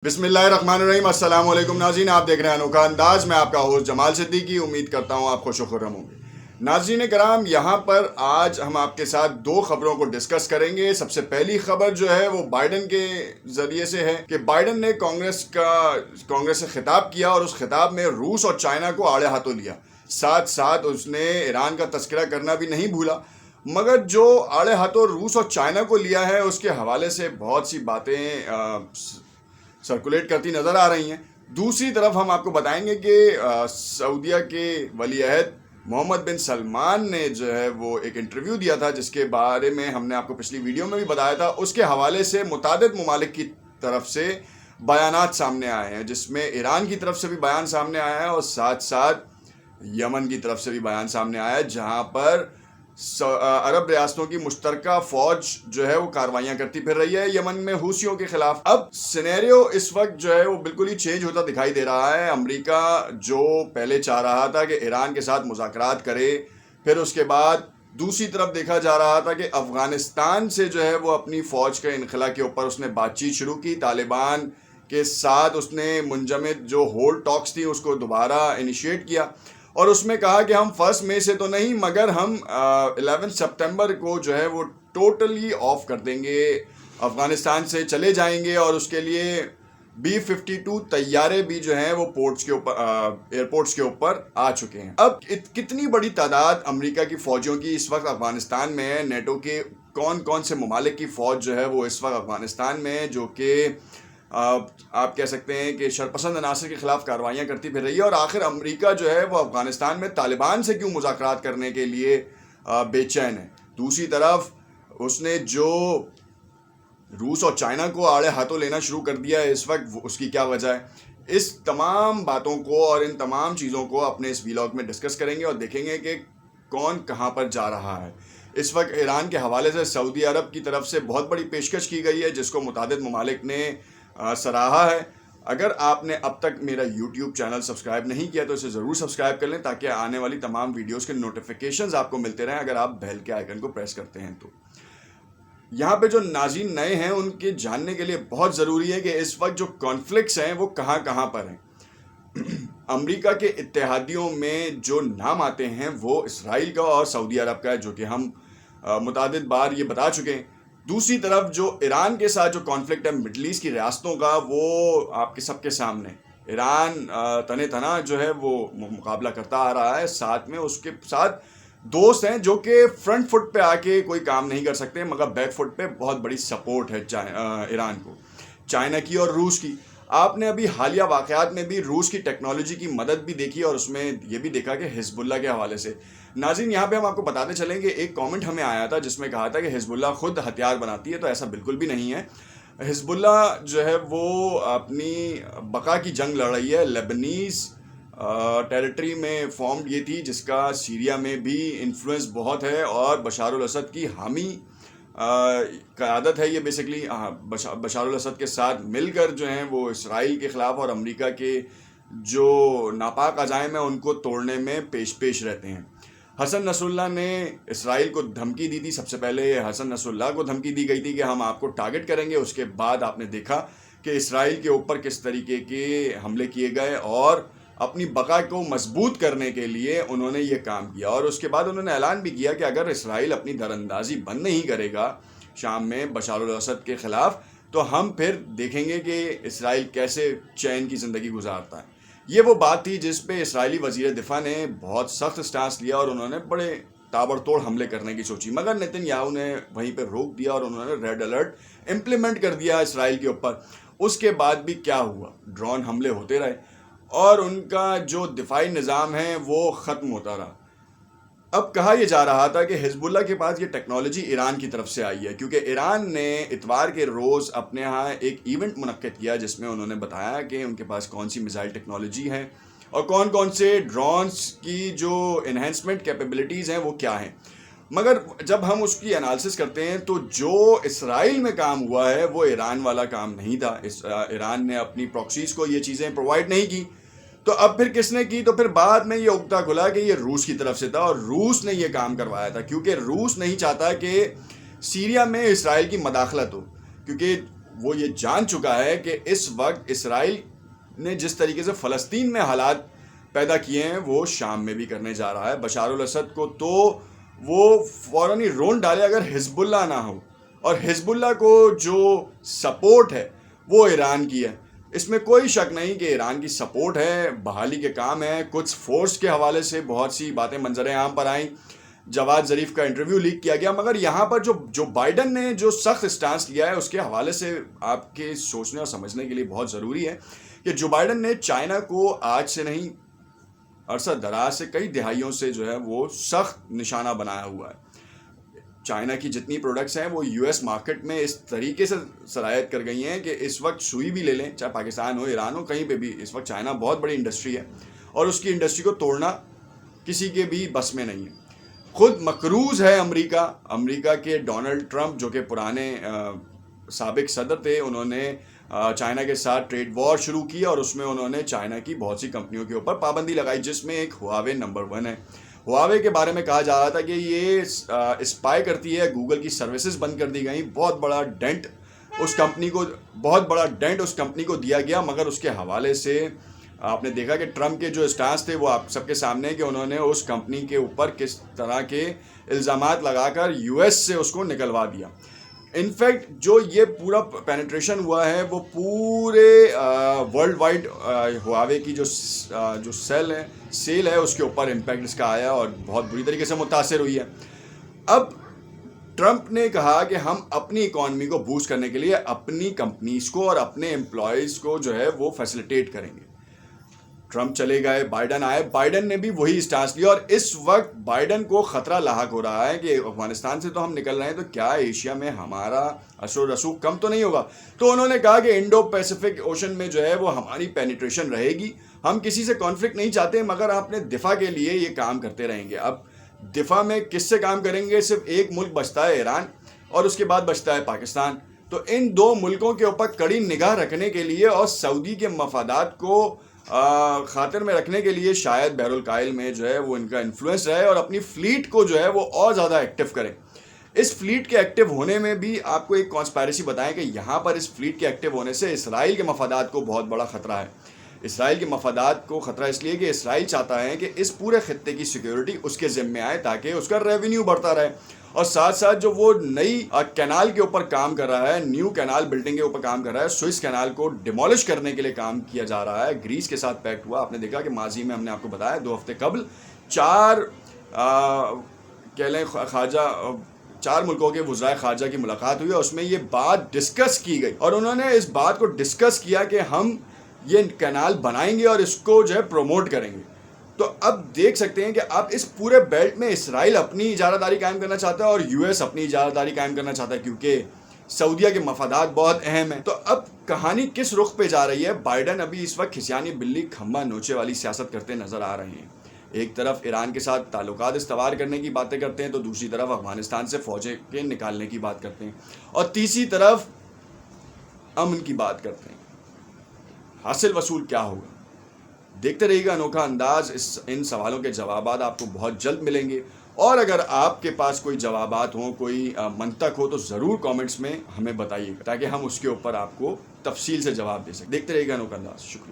بسم اللہ الرحمن الرحیم۔ السلام علیکم ناظرین، آپ دیکھ رہے ہیں انوکھا انداز۔ میں آپ کا ہوسٹ جمال صدیقی، امید کرتا ہوں آپ خوش و خرم ہوں گے۔ ناظرین کرام، یہاں پر آج ہم آپ کے ساتھ دو خبروں کو ڈسکس کریں گے۔ سب سے پہلی خبر جو ہے وہ بائیڈن کے ذریعے سے ہے کہ بائیڈن نے کانگریس سے خطاب کیا اور اس خطاب میں روس اور چائنا کو آڑے ہاتھوں لیا، ساتھ ساتھ اس نے ایران کا تذکرہ کرنا بھی نہیں بھولا۔ مگر جو آڑے ہاتھوں روس اور چائنا کو لیا ہے اس کے حوالے سے بہت سی باتیں سرکولیٹ کرتی نظر آ رہی ہیں۔ دوسری طرف ہم آپ کو بتائیں گے کہ سعودیہ کے ولی عہد محمد بن سلمان نے جو ہے وہ ایک انٹرویو دیا تھا، جس کے بارے میں ہم نے آپ کو پچھلی ویڈیو میں بھی بتایا تھا۔ اس کے حوالے سے متعدد ممالک کی طرف سے بیانات سامنے آئے ہیں، جس میں ایران کی طرف سے بھی بیان سامنے آیا ہے اور ساتھ ساتھ یمن کی طرف سے بھی بیان سامنے آیا ہے، جہاں پر عرب ریاستوں کی مشترکہ فوج جو ہے وہ کاروائیاں کرتی پھر رہی ہے یمن میں حوثیوں کے خلاف۔ اب سینیریو اس وقت جو ہے وہ بالکل ہی چینج ہوتا دکھائی دے رہا ہے۔ امریکہ جو پہلے چاہ رہا تھا کہ ایران کے ساتھ مذاکرات کرے، پھر اس کے بعد دوسری طرف دیکھا جا رہا تھا کہ افغانستان سے جو ہے وہ اپنی فوج کے انخلا کے اوپر اس نے بات چیت شروع کی۔ طالبان کے ساتھ اس نے منجمد جو ہولڈ ٹاکس تھی اس کو دوبارہ انیشیٹ کیا اور اس میں کہا کہ ہم 1 مئی سے تو نہیں، مگر ہم 11 سپتمبر کو جو ہے وہ ٹوٹلی آف کر دیں گے، افغانستان سے چلے جائیں گے، اور اس کے لیے B-52 طیارے بھی جو ہیں وہ ایئرپورٹس کے اوپر آ چکے ہیں۔ اب کتنی بڑی تعداد امریکہ کی فوجیوں کی اس وقت افغانستان میں ہے، نیٹو کے کون کون سے ممالک کی فوج جو ہے وہ اس وقت افغانستان میں ہے، جو کہ آپ کہہ سکتے ہیں کہ شرپسند عناصر کے خلاف کارروائیاں کرتی پھر رہی ہے، اور آخر امریکہ جو ہے وہ افغانستان میں طالبان سے کیوں مذاکرات کرنے کے لیے بے چین ہے۔ دوسری طرف اس نے جو روس اور چائنا کو آڑے ہاتھوں لینا شروع کر دیا ہے اس وقت، اس کی کیا وجہ ہے؟ اس تمام باتوں کو اور ان تمام چیزوں کو اپنے اس ویلاگ میں ڈسکس کریں گے اور دیکھیں گے کہ کون کہاں پر جا رہا ہے۔ اس وقت ایران کے حوالے سے سعودی عرب کی طرف سے بہت بڑی پیشکش کی گئی ہے، جس کو متعدد ممالک نے سراہا ہے۔ اگر آپ نے اب تک میرا یوٹیوب چینل سبسکرائب نہیں کیا تو اسے ضرور سبسکرائب کر لیں، تاکہ آنے والی تمام ویڈیوز کے نوٹیفیکیشنز آپ کو ملتے رہیں اگر آپ بیل کے آئیکن کو پریس کرتے ہیں تو۔ یہاں پہ جو ناظرین نئے ہیں ان کے جاننے کے لیے بہت ضروری ہے کہ اس وقت جو کانفلکٹس ہیں وہ کہاں کہاں پر ہیں۔ امریکہ کے اتحادیوں میں جو نام آتے ہیں وہ اسرائیل کا اور سعودی عرب کا ہے، جو کہ ہم متعدد بار یہ بتا چکے ہیں۔ دوسری طرف جو ایران کے ساتھ جو کانفلکٹ ہے مڈل ایسٹ کی ریاستوں کا، وہ آپ کے سب کے سامنے۔ ایران تنے تنا جو ہے وہ مقابلہ کرتا آ رہا ہے، ساتھ میں اس کے ساتھ دوست ہیں جو کہ فرنٹ فٹ پہ آ کے کوئی کام نہیں کر سکتے، مگر بیک فٹ پہ بہت بڑی سپورٹ ہے ایران کو، چائنا کی اور روس کی۔ آپ نے ابھی حالیہ واقعات میں بھی روس کی ٹیکنالوجی کی مدد بھی دیکھی اور اس میں یہ بھی دیکھا کہ حزب اللہ کے حوالے سے۔ ناظرین یہاں پہ ہم آپ کو بتاتے چلیں کہ ایک کامنٹ ہمیں آیا تھا جس میں کہا تھا کہ حزب اللہ خود ہتھیار بناتی ہے، تو ایسا بالکل بھی نہیں ہے۔ حزب اللہ جو ہے وہ اپنی بقا کی جنگ لڑ رہی ہے۔ لیبنیز ٹیریٹری میں فارمڈ یہ تھی، جس کا سیریا میں بھی انفلوئنس بہت ہے، اور بشار الاسد کی حامی قیادت ہے یہ بیسکلی۔ بشار الاسد کے ساتھ مل کر جو ہیں وہ اسرائیل کے خلاف اور امریکہ کے جو ناپاک عزائم ہیں ان کو توڑنے میں پیش رہتے ہیں۔ حسن نصر اللہ نے اسرائیل کو دھمکی دی تھی، سب سے پہلے حسن نصر اللہ کو دھمکی دی گئی تھی کہ ہم آپ کو ٹارگٹ کریں گے۔ اس کے بعد آپ نے دیکھا کہ اسرائیل کے اوپر کس طریقے کے حملے کیے گئے، اور اپنی بقا کو مضبوط کرنے کے لیے انہوں نے یہ کام کیا، اور اس کے بعد انہوں نے اعلان بھی کیا کہ اگر اسرائیل اپنی دراندازی بند نہیں کرے گا شام میں بشار الاسد کے خلاف، تو ہم پھر دیکھیں گے کہ اسرائیل کیسے چین کی زندگی گزارتا ہے۔ یہ وہ بات تھی جس پہ اسرائیلی وزیر دفاع نے بہت سخت سٹانس لیا اور انہوں نے بڑے تابڑ توڑ حملے کرنے کی سوچی، مگر نیتن یاہو نے وہیں پہ روک دیا اور انہوں نے ریڈ الرٹ امپلیمنٹ کر دیا اسرائیل کے اوپر۔ اس کے بعد بھی کیا ہوا؟ ڈرون حملے ہوتے رہے اور ان کا جو دفاعی نظام ہے وہ ختم ہوتا رہا۔ اب کہا یہ جا رہا تھا کہ حزب اللہ کے پاس یہ ٹیکنالوجی ایران کی طرف سے آئی ہے، کیونکہ ایران نے اتوار کے روز اپنے ہاں ایک ایونٹ منعقد کیا جس میں انہوں نے بتایا کہ ان کے پاس کون سی میزائل ٹیکنالوجی ہے اور کون کون سے ڈرونز کی جو انہینسمنٹ کیپیبلٹیز ہیں وہ کیا ہیں۔ مگر جب ہم اس کی انالیسس کرتے ہیں تو جو اسرائیل میں کام ہوا ہے وہ ایران والا کام نہیں تھا۔ ایران نے اپنی پراکسیز کو یہ چیزیں پرووائڈ نہیں کی، تو اب پھر کس نے کی؟ تو پھر بعد میں یہ اگتا کھلا کہ یہ روس کی طرف سے تھا، اور روس نے یہ کام کروایا تھا، کیونکہ روس نہیں چاہتا کہ سیریا میں اسرائیل کی مداخلت ہو، کیونکہ وہ یہ جان چکا ہے کہ اس وقت اسرائیل نے جس طریقے سے فلسطین میں حالات پیدا کیے ہیں وہ شام میں بھی کرنے جا رہا ہے. بشار الاسد کو تو وہ فوراً ہی رون ڈالے اگر حزب اللہ نہ ہو, اور حزب اللہ کو جو سپورٹ ہے وہ ایران کی ہے. اس میں کوئی شک نہیں کہ ایران کی سپورٹ ہے, بحالی کے کام ہے. کچھ فورس کے حوالے سے بہت سی باتیں منظر عام پر آئیں, جواد ظریف کا انٹرویو لیک کیا گیا, مگر یہاں پر جو بائیڈن نے جو سخت اسٹانس لیا ہے اس کے حوالے سے آپ کے سوچنے اور سمجھنے کے لیے بہت ضروری ہے کہ جو بائیڈن نے چائنا کو آج سے نہیں عرصہ دراز سے کئی دہائیوں سے جو ہے وہ سخت نشانہ بنایا ہوا ہے. چائنا کی جتنی پروڈکٹس ہیں وہ یو ایس مارکیٹ میں اس طریقے سے سرایت کر گئی ہیں کہ اس وقت سوئی بھی لے لیں, چاہے پاکستان ہو ایران ہو کہیں پہ بھی, اس وقت چائنا بہت بڑی انڈسٹری ہے اور اس کی انڈسٹری کو توڑنا کسی کے بھی بس میں نہیں ہے. خود مقروض ہے امریکہ کے ڈونلڈ ٹرمپ جو کہ پرانے سابق صدر تھے, انہوں نے چائنا کے ساتھ ٹریڈ وار شروع کی اور اس میں انہوں نے چائنا کی بہت سی کمپنیوں کے اوپر پابندی لگائی, جس میں ایک ہواوے نمبر 1 ہے. ہواوے کے بارے میں کہا جا رہا تھا کہ یہ اسپائی کرتی ہے, گوگل کی سروسز بند کر دی گئیں. بہت بڑا ڈینٹ اس کمپنی کو دیا گیا, مگر اس کے حوالے سے آپ نے دیکھا کہ ٹرمپ کے جو اسٹانس تھے وہ آپ سب کے سامنے کہ انہوں نے اس کمپنی کے اوپر کس طرح کے الزامات لگا کر یو ایس سے اس کو نکلوا دیا. انفیکٹ جو یہ پورا پینیٹریشن ہوا ہے وہ پورے ورلڈ وائڈ ہواوے کی جو سیل ہے اس کے اوپر امپیکٹ اس کا آیا اور بہت بری طریقے سے متاثر ہوئی ہے. اب ٹرمپ نے کہا کہ ہم اپنی اکانومی کو بوسٹ کرنے کے لیے اپنی کمپنیز کو اور اپنے امپلائیز کو جو ہے وہ فیسیلیٹیٹ کریں گے. ٹرمپ چلے گئے, بائیڈن آئے, بائیڈن نے بھی وہی اسٹانس لیا, اور اس وقت بائیڈن کو خطرہ لاحق ہو رہا ہے کہ افغانستان سے تو ہم نکل رہے ہیں تو کیا ایشیا میں ہمارا اثر و رسوخ کم تو نہیں ہوگا. تو انہوں نے کہا کہ انڈو پیسیفک اوشن میں جو ہے وہ ہماری پینیٹریشن رہے گی, ہم کسی سے کانفلکٹ نہیں چاہتے مگر اپنے دفاع کے لیے یہ کام کرتے رہیں گے. اب دفاع میں کس سے کام کریں گے؟ صرف ایک ملک بچتا ہے ایران, اور اس کے بعد بچتا ہے پاکستان. تو ان دو ملکوں کے اوپر کڑی نگاہ رکھنے کے لیے اور سعودی کے مفادات کو خاطر میں رکھنے کے لیے شاید بحر الکاہل میں جو ہے وہ ان کا انفلوئنس رہے اور اپنی فلیٹ کو جو ہے وہ اور زیادہ ایکٹیو کریں. اس فلیٹ کے ایکٹیو ہونے میں بھی آپ کو ایک کانسپائرسی بتائیں کہ یہاں پر اس فلیٹ کے ایکٹیو ہونے سے اسرائیل کے مفادات کو بہت بڑا خطرہ ہے. اسرائیل کے مفادات کو خطرہ اس لیے کہ اسرائیل چاہتا ہے کہ اس پورے خطے کی سیکیورٹی اس کے ذمے آئے تاکہ اس کا ریونیو بڑھتا رہے, اور ساتھ ساتھ جو وہ نئی کینال کے اوپر کام کر رہا ہے, نیو کینال بلڈنگ کے اوپر کام کر رہا ہے, سوئس کینال کو ڈیمولش کرنے کے لیے کام کیا جا رہا ہے. گریس کے ساتھ پیکٹ ہوا. آپ نے دیکھا کہ ماضی میں ہم نے آپ کو بتایا 2 ہفتے قبل 4 ملکوں کے وزرائے خارجہ کی ملاقات ہوئی اور اس میں یہ بات ڈسکس کی گئی, اور انہوں نے اس بات کو ڈسکس کیا کہ ہم یہ کینال بنائیں گے اور اس کو جو ہے پروموٹ کریں گے. تو اب دیکھ سکتے ہیں کہ اب اس پورے بیلٹ میں اسرائیل اپنی اجارہ داری قائم کرنا چاہتا ہے اور یو ایس اپنی اجارہ داری قائم کرنا چاہتا ہے, کیونکہ سعودیہ کے مفادات بہت اہم ہیں. تو اب کہانی کس رخ پہ جا رہی ہے؟ بائیڈن ابھی اس وقت کھسیانی بلی کھمبا نوچے والی سیاست کرتے نظر آ رہے ہیں. ایک طرف ایران کے ساتھ تعلقات استوار کرنے کی باتیں کرتے ہیں تو دوسری طرف افغانستان سے فوجیں کے نکالنے کی بات کرتے ہیں, اور تیسری طرف امن کی بات کرتے ہیں. حاصل وصول کیا ہوگا؟ دیکھتے رہیے گا انوکھا انداز. ان سوالوں کے جوابات آپ کو بہت جلد ملیں گے, اور اگر آپ کے پاس کوئی جوابات ہوں, کوئی منطق ہو تو ضرور کامنٹس میں ہمیں بتائیے گا تاکہ ہم اس کے اوپر آپ کو تفصیل سے جواب دے سکیں. دیکھتے رہیے گا انوکھا انداز. شکریہ.